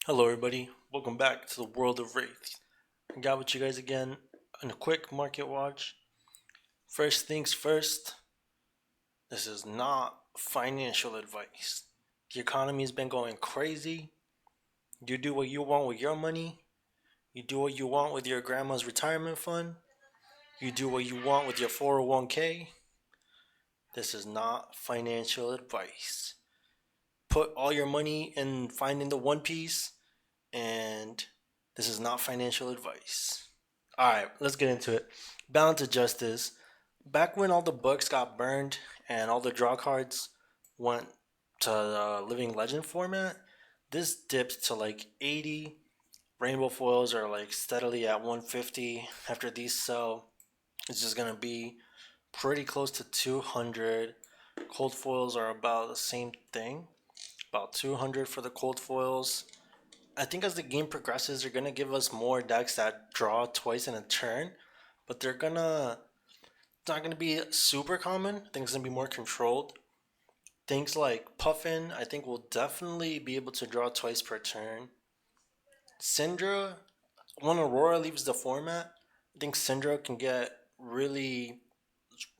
Hello, everybody. Welcome back to the world of Wraith. I got with you guys again on a quick market watch. First things first, this is not financial advice. The economy has been going crazy. You do what you want with your money. You do what you want with your grandma's retirement fund. You do what you want with your 401k. This is not financial advice. Put all your money in finding the One Piece, and this is not financial advice. All right, let's get into it. Balance of Justice. Back when all the books got burned and all the draw cards went to the Living Legend format, this dipped to like 80. Rainbow foils are like steadily at 150. After these sell, it's just gonna be pretty close to 200. Cold foils are about the same thing, about 200 for the cold foils. I think as the game progresses, they're gonna give us more decks that draw twice in a turn, but it's not gonna be super common. I think it's gonna be more controlled. Things like Puffin, I think will definitely be able to draw twice per turn. Syndra, when Aurora leaves the format, I think Syndra can get really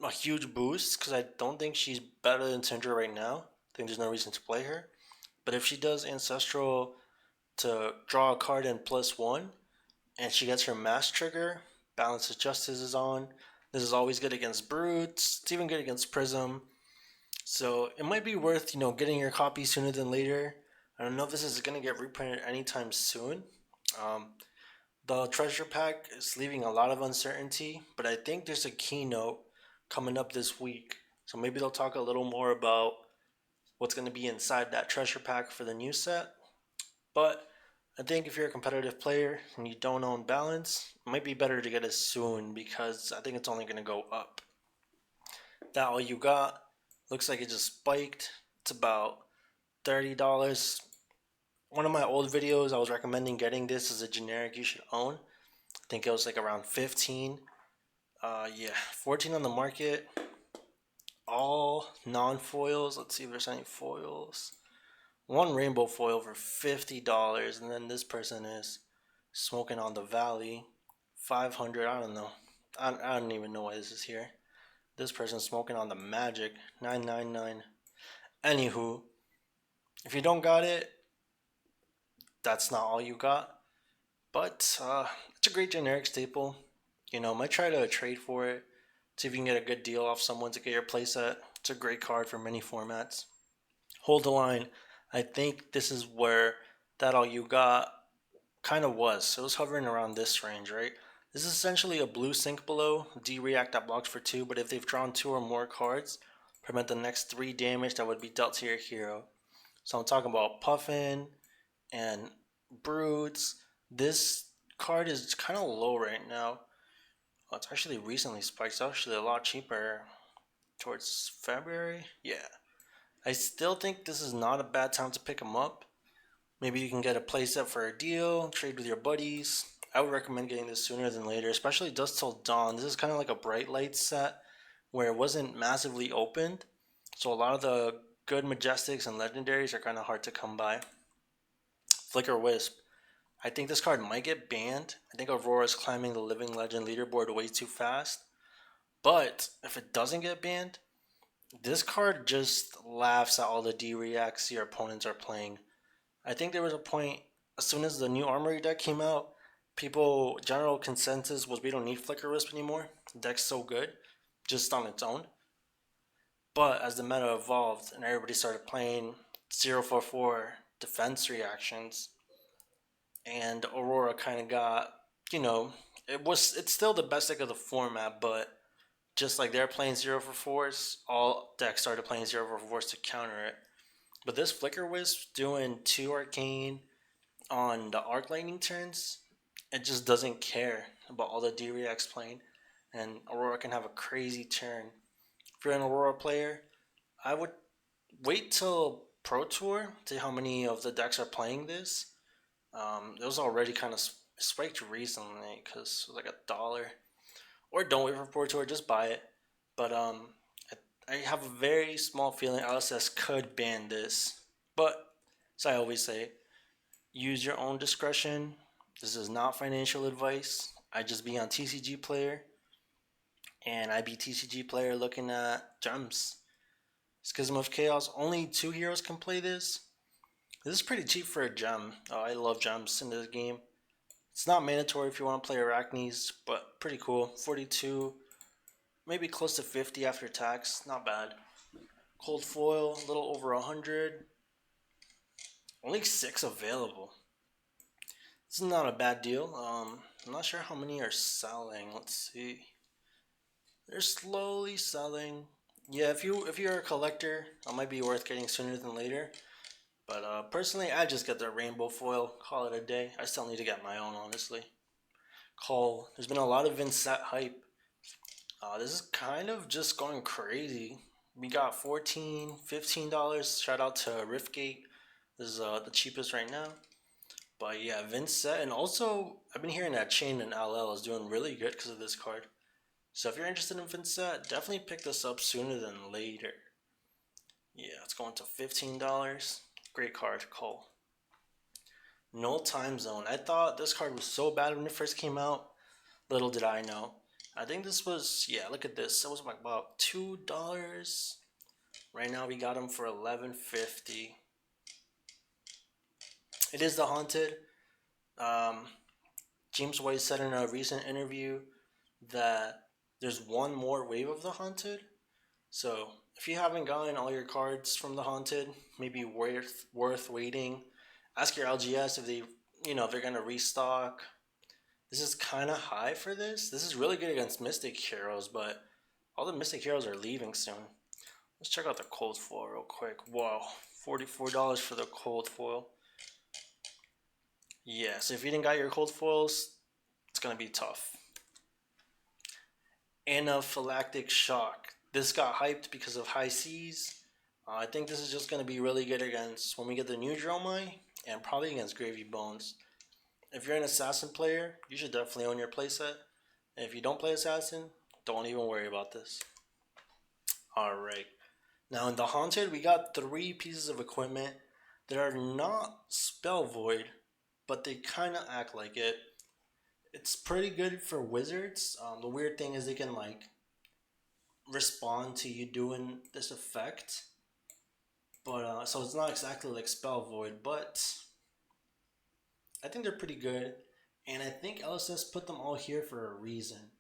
a huge boost because I don't think she's better than Syndra right now. I think there's no reason to play her. But if she does Ancestral to draw a card in +1, and she gets her mass trigger. Balance of Justice is on. This is always good against Brutes. It's even good against Prism. So it might be worth, getting your copy sooner than later. I don't know if this is going to get reprinted anytime soon. Um, the treasure pack is leaving a lot of uncertainty, but I think there's a keynote coming up this week. So maybe they'll talk a little more about what's going to be inside that treasure pack for the new set. But I think if you're a competitive player and you don't own balance, it might be better to get it soon because I think it's only going to go up. That all you got looks like it just spiked. It's about $30. One of my old videos, I was recommending getting this as a generic you should own. I think it was like around 15. Yeah, 14 on the market. All non-foils. Let's see if there's any foils. One rainbow foil for $50, and then this person is smoking on the valley. 500. I don't know. I don't even know why this is here. This person's smoking on the magic. 999. Anywho, if you don't got it, that's not all you got. But it's a great generic staple. Might try to trade for it. See if you can get a good deal off someone to get your playset. It's a great card for many formats. Hold the line. I think this is where that all you got kind of was. It was hovering around this range, right? This is essentially a blue sink below, D-react that blocks for 2, but if they've drawn 2 or more cards, prevent the next 3 damage that would be dealt to your hero. So I'm talking about Puffin and Brutes. This card is kind of low right now. Oh, it's actually recently spiked. It's actually a lot cheaper towards February. Yeah. I still think this is not a bad time to pick them up. Maybe you can get a playset for a deal, trade with your buddies. I would recommend getting this sooner than later, especially Dusk Till Dawn. This is kind of like a bright light set where it wasn't massively opened. So a lot of the good Majestics and Legendaries are kind of hard to come by. Flicker Wisp. I think this card might get banned. I think Aurora is climbing the Living Legend leaderboard way too fast. But if it doesn't get banned, this card just laughs at all the D-reacts your opponents are playing. I think there was a point as soon as the new Armory deck came out, general consensus was we don't need Flicker Wisp anymore. The deck's so good, just on its own. But as the meta evolved and everybody started playing 044 defense reactions, and Aurora kind of got, it's still the best deck of the format, but just like they're playing 044s, all decks started playing 044s to counter it. But this Flicker Wisp doing 2 Arcane on the Arc Lightning turns, it just doesn't care about all the D-reacts playing, and Aurora can have a crazy turn. If you're an Aurora player, I would wait till Pro Tour to see how many of the decks are playing this. It was already kind of spiked recently because it was like $1. Or don't wait for Pro Tour, just buy it. But I have a very small feeling LSS could ban this. But as I always say, use your own discretion. This is not financial advice. I just be on TCG Player, and I be TCG Player looking at gems. Schism of Chaos, only 2 heroes can play this. This is pretty cheap for a gem. Oh, I love gems in this game. It's not mandatory if you want to play Arachnes, but pretty cool. 42, maybe close to 50 after tax. Not bad. Cold foil, a little over 100. Only 6 available. This is not a bad deal. I'm not sure how many are selling. Let's see. They're slowly selling. Yeah, if you're a collector, it might be worth getting sooner than later. But personally, I just get the rainbow foil. Call it a day. I still need to get my own, honestly. There's been a lot of Vincent hype. This is kind of just going crazy. We got $14, $15. Shout out to Riftgate. This is the cheapest right now. But yeah, Vincent, and also I've been hearing that Chain and LL is doing really good because of this card. So if you're interested in Vincent, definitely pick this up sooner than later. Yeah, it's going to $15. Great card, Cole. No Time Zone. I thought this card was so bad when it first came out. Little did I know. I think this was, yeah, look at this. It was about $2. Right now we got them for $11.50. It is the Haunted. James White said in a recent interview that there's one more wave of the Haunted. So if you haven't gotten all your cards from the Haunted, maybe worth waiting. Ask your LGS if if they're gonna restock. This is kind of high for this. This is really good against Mystic Heroes, but all the Mystic Heroes are leaving soon. Let's check out the cold foil real quick. Wow, $44 for the cold foil. Yeah, so if you didn't got your cold foils, it's gonna be tough. Anaphylactic Shock. This got hyped because of high seas. I think this is just gonna be really good against when we get the new Dromai and probably against Gravy Bones. If you're an Assassin player, you should definitely own your playset. And if you don't play Assassin, don't even worry about this. Alright. Now in the Haunted, we got 3 pieces of equipment that are not spell void, but they kind of act like it. It's pretty good for wizards. The weird thing is they can respond to you doing this effect, but so it's not exactly like spell void, but I think they're pretty good, and I think LSS put them all here for a reason.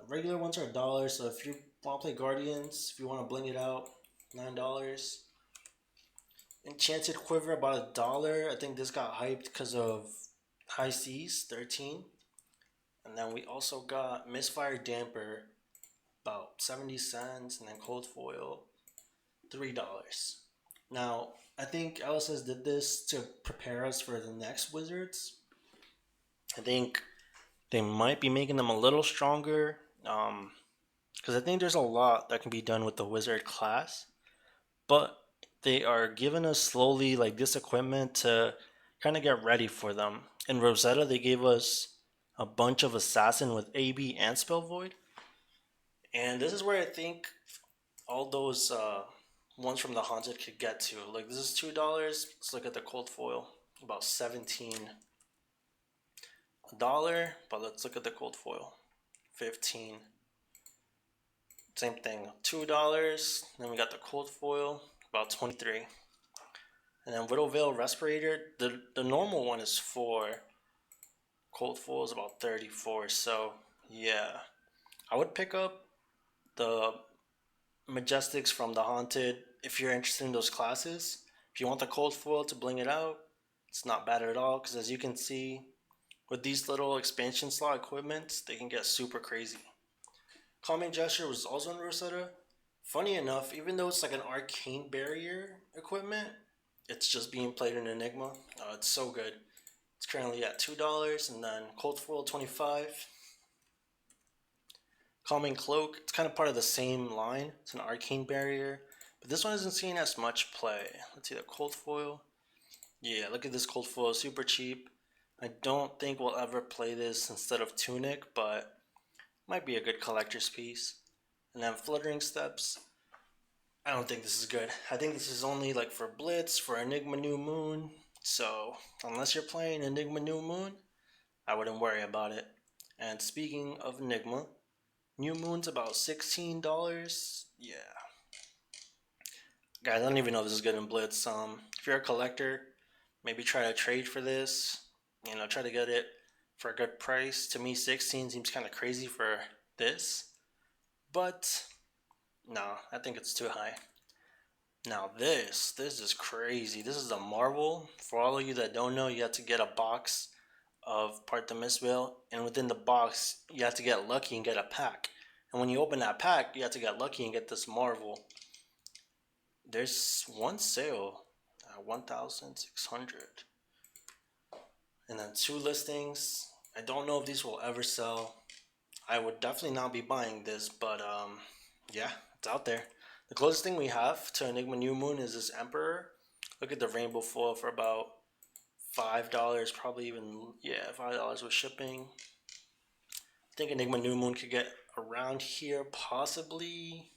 Regular ones are $1, so if you want to play Guardians, if you want to bling it out, $9. Enchanted Quiver about $1. I think this got hyped because of High Seas, 13. And then we also got Misfire Damper, about 70 cents, and then Cold Foil, $3. Now, I think LSS did this to prepare us for the next Wizards. I think they might be making them a little stronger, because I think there's a lot that can be done with the Wizard class, but they are giving us slowly this equipment to kind of get ready for them. In Rosetta, they gave us a bunch of Assassin with AB and Spell Void, and this is where I think all those ones from the Haunted could get to. This is $2. Let's look at the cold foil, about $17. But let's look at the cold foil, 15. Same thing, $2. Then we got the cold foil, about 23. And then Widowvale Respirator, the normal one is 4. Cold foil is about 34. So yeah, I would pick up the Majestics from the Haunted if you're interested in those classes. If you want the cold foil to bling it out, it's not bad at all, because as you can see, with these little expansion slot equipments, they can get super crazy. Calming Gesture was also in Rosetta. Funny enough, even though it's like an arcane barrier equipment, it's just being played in Enigma. It's so good. It's currently at $2, and then Cold Foil, 25. Calming Cloak, it's kind of part of the same line. It's an arcane barrier, but this one isn't seeing as much play. Let's see the Cold Foil. Yeah, look at this Cold Foil, super cheap. I don't think we'll ever play this instead of Tunic, but might be a good collector's piece. And then Fluttering Steps. I don't think this is good. I think this is only for Blitz, for Enigma New Moon, So unless you're playing Enigma New Moon, I wouldn't worry about it. And speaking of Enigma, New Moon's about $16. Yeah. Guys, I don't even know if this is good in Blitz. If you're a collector, maybe try to trade for this. Try to get it for a good price. To me, 16 seems kind of crazy for this. But no, I think it's too high. Now this is crazy. This is a Marvel. For all of you that don't know, you have to get a box of Part the Mistwheel, and within the box, you have to get lucky and get a pack. And when you open that pack, you have to get lucky and get this Marvel. There's one sale at 1,600, and then 2 listings. I don't know if these will ever sell. I would definitely not be buying this, but yeah, it's out there. The closest thing we have to Enigma New Moon is this Emperor. Look at the rainbow foil for about $5, probably even, yeah, $5 with shipping. I think Enigma New Moon could get around here, possibly.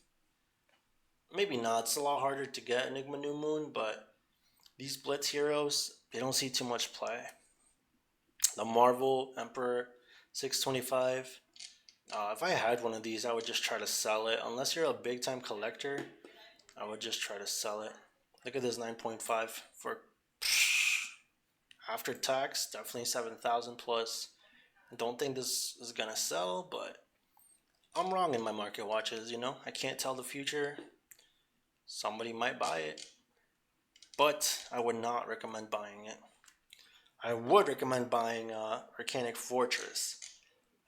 Maybe not. It's a lot harder to get Enigma New Moon, but these Blitz heroes, they don't see too much play. The Marvel Emperor 625. If I had one of these, I would just try to sell it. Unless you're a big time collector, I would just try to sell it. Look at this 9.5 for after tax, definitely 7,000 plus. I don't think this is gonna sell, but I'm wrong in my market watches. I can't tell the future. Somebody might buy it, but I would not recommend buying it. I would recommend buying Arcanic Fortress,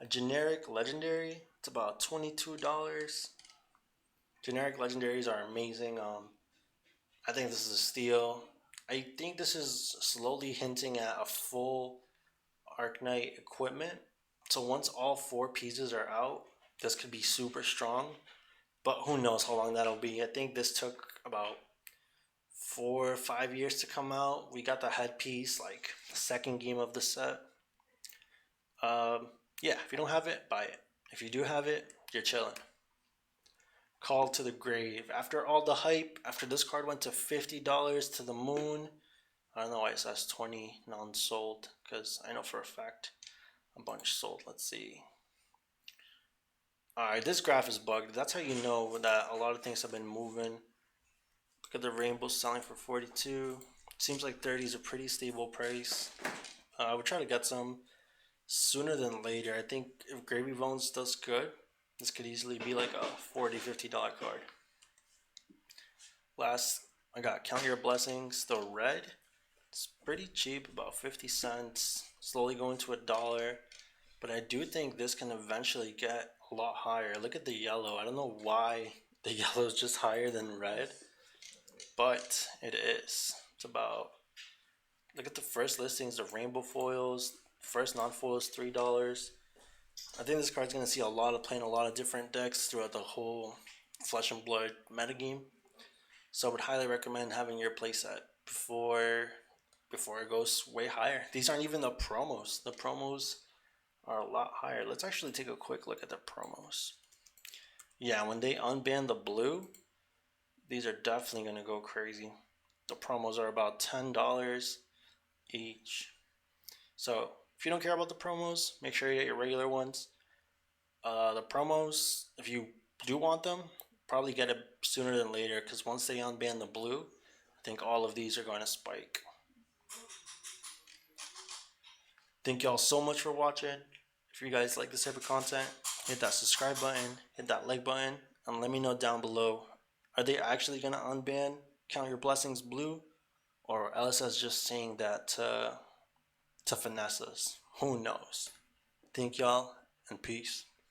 a generic legendary. It's about $22. Generic legendaries are amazing. I think this is a steal. I think this is slowly hinting at a full Arknight equipment. So once all 4 pieces are out, this could be super strong. But who knows how long that'll be. I think this took about 4 or 5 years to come out. We got the headpiece like the second game of the set. Yeah, if you don't have it, buy it. If you do have it, you're chilling. Call to the grave. After all the hype, after this card went to $50 to the moon, I don't know why it says 20 non-sold, because I know for a fact a bunch sold. Let's see. Alright, this graph is bugged. That's how you know that a lot of things have been moving. Look at the rainbow selling for 42. Seems like 30 is a pretty stable price. I would try to get some sooner than later. I think if Gravy Bones does good, this could easily be like a $40, $50 card. Last, I got Count Your Blessings, the red. It's pretty cheap, about 50 cents. Slowly going to $1. But I do think this can eventually get a lot higher. Look at the yellow. I don't know why the yellow is just higher than red, but it is. It's about, look at the first listings, the rainbow foils. First non-foil is $3. I think this card's going to see a lot of playing a lot of different decks throughout the whole Flesh and Blood metagame. So I would highly recommend having your playset before it goes way higher. These aren't even the promos. The promos are a lot higher. Let's actually take a quick look at the promos. Yeah, when they unban the blue, these are definitely going to go crazy. The promos are about $10 each. So if you don't care about the promos, make sure you get your regular ones. The promos, if you do want them, probably get it sooner than later, because once they unban the blue, I think all of these are going to spike. Thank y'all so much for watching. If you guys like this type of content, hit that subscribe button, hit that like button, and let me know down below. Are they actually going to unban Count Your Blessings blue? Or LSS just saying that to finesse us? Who knows? Thank y'all, and peace.